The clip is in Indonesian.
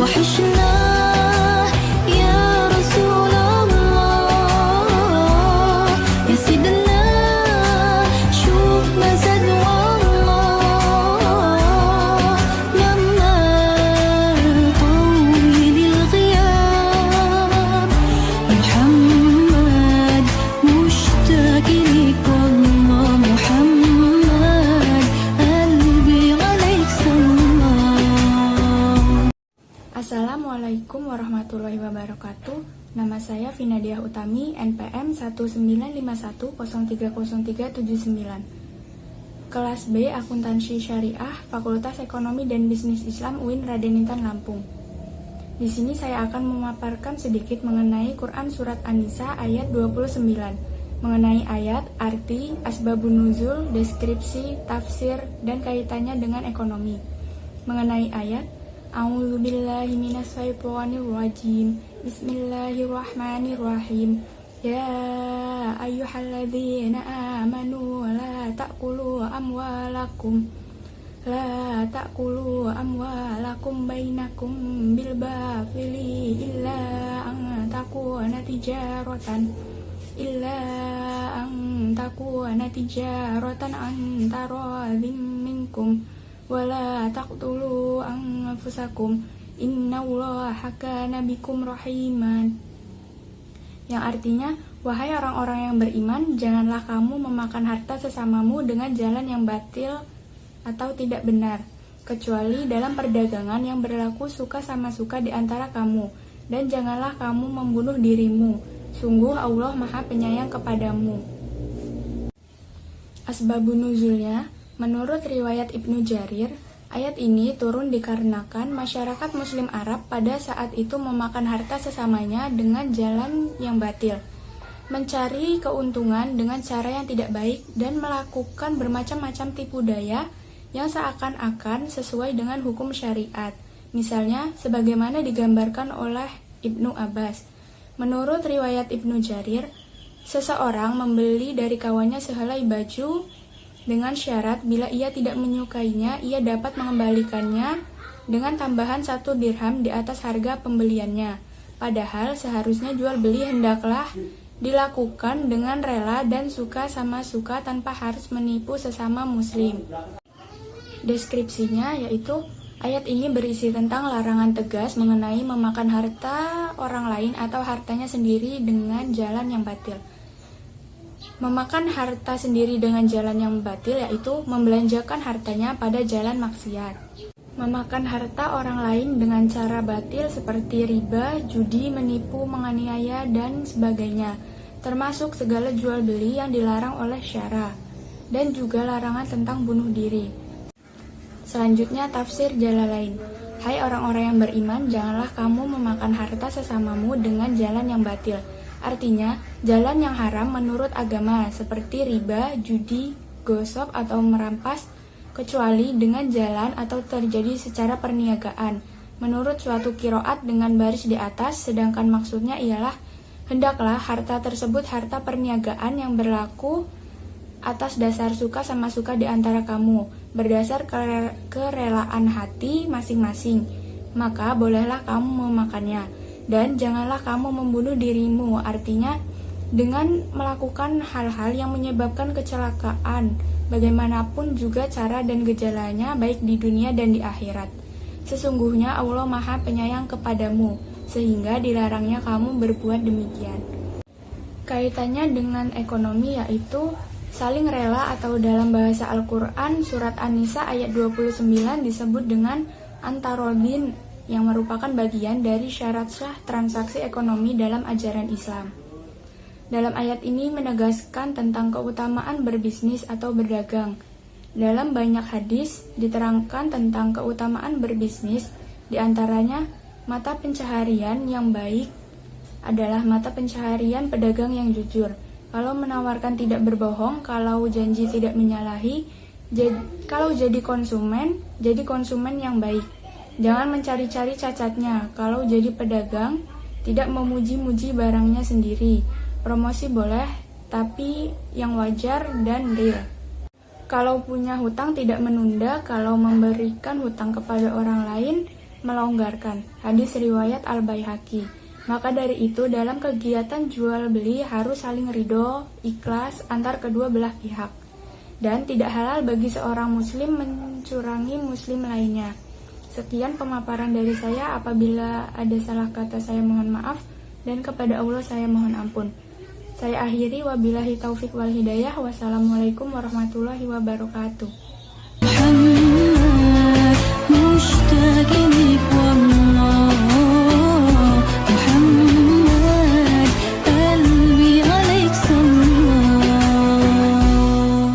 وحشنا يا رسول الله يا سيدنا شوف ما زاد والله لما طويل الغياب محمد مشتاق لك والله محمد قلبي عليك صلى. Assalamualaikum warahmatullahi wabarakatuh. Nama saya Vinadiah Utami, NPM 1951030379. Kelas B Akuntansi Syariah, Fakultas Ekonomi dan Bisnis Islam UIN Raden Intan Lampung. Di sini saya akan memaparkan sedikit mengenai Quran Surat An-Nisa ayat 29, mengenai ayat, arti, asbabun nuzul, deskripsi, tafsir, dan kaitannya dengan ekonomi. Mengenai ayat, A'udzubillahi minasyaitonirrajim. Bismillahirrahmanirrahim. Ya ayyuhalladzina amanu la ta'kulu amwalakum bainakum bil batili illa an takuna tijaratan an taradhim minkum wala taqtulu anfusakum innallaha kana bikum rahiman. Yang artinya, wahai orang-orang yang beriman, janganlah kamu memakan harta sesamamu dengan jalan yang batil atau tidak benar, kecuali dalam perdagangan yang berlaku suka sama suka di antara kamu, dan janganlah kamu membunuh dirimu. Sungguh Allah Maha Penyayang kepadamu. Asbabun nuzulnya, menurut riwayat Ibnu Jarir, ayat ini turun dikarenakan masyarakat Muslim Arab pada saat itu memakan harta sesamanya dengan jalan yang batil, mencari keuntungan dengan cara yang tidak baik, dan melakukan bermacam-macam tipu daya yang seakan-akan sesuai dengan hukum syariat. Misalnya, sebagaimana digambarkan oleh Ibnu Abbas. Menurut riwayat Ibnu Jarir, seseorang membeli dari kawannya sehelai baju dengan syarat bila ia tidak menyukainya, ia dapat mengembalikannya dengan tambahan 1 dirham di atas harga pembeliannya. Padahal seharusnya jual beli hendaklah dilakukan dengan rela dan suka sama suka tanpa harus menipu sesama muslim. Deskripsinya yaitu, ayat ini berisi tentang larangan tegas mengenai memakan harta orang lain atau hartanya sendiri dengan jalan yang batil. Memakan harta sendiri dengan jalan yang batil yaitu membelanjakan hartanya pada jalan maksiat. Memakan harta orang lain dengan cara batil seperti riba, judi, menipu, menganiaya, dan sebagainya, termasuk segala jual beli yang dilarang oleh syara, dan juga larangan tentang bunuh diri. Selanjutnya tafsir Jalalain. Hai orang-orang yang beriman, janganlah kamu memakan harta sesamamu dengan jalan yang batil. Artinya, jalan yang haram menurut agama seperti riba, judi, gosok, atau merampas, kecuali dengan jalan atau terjadi secara perniagaan. Menurut suatu qiraat dengan baris di atas, sedangkan maksudnya ialah, hendaklah harta tersebut harta perniagaan yang berlaku atas dasar suka sama suka di antara kamu, berdasar kerelaan hati masing-masing, maka bolehlah kamu memakannya. Dan janganlah kamu membunuh dirimu, artinya dengan melakukan hal-hal yang menyebabkan kecelakaan, bagaimanapun juga cara dan gejalanya baik di dunia dan di akhirat. Sesungguhnya Allah Maha Penyayang kepadamu, sehingga dilarangnya kamu berbuat demikian. Kaitannya dengan ekonomi yaitu saling rela, atau dalam bahasa Al-Quran Surat An-Nisa ayat 29 disebut dengan antarobin, yang merupakan bagian dari syarat sah transaksi ekonomi dalam ajaran Islam. Dalam ayat ini menegaskan tentang keutamaan berbisnis atau berdagang. Dalam banyak hadis diterangkan tentang keutamaan berbisnis, diantaranya mata pencaharian yang baik adalah mata pencaharian pedagang yang jujur. Kalau menawarkan tidak berbohong, kalau janji tidak menyalahi, kalau jadi konsumen yang baik. Jangan mencari-cari cacatnya. Kalau jadi pedagang, tidak memuji-muji barangnya sendiri. Promosi boleh, tapi yang wajar dan real. Kalau punya hutang tidak menunda. Kalau memberikan hutang kepada orang lain, melonggarkan. Hadis riwayat Al-Baihaqi. Maka dari itu dalam kegiatan jual beli harus saling ridho, ikhlas antar kedua belah pihak. Dan tidak halal bagi seorang muslim mencurangi muslim lainnya. Sekian pemaparan dari saya. Apabila ada salah kata saya mohon maaf, dan kepada Allah saya mohon ampun. Saya akhiri, wabillahi taufik wal hidayah. Wassalamualaikum warahmatullahi wabarakatuh.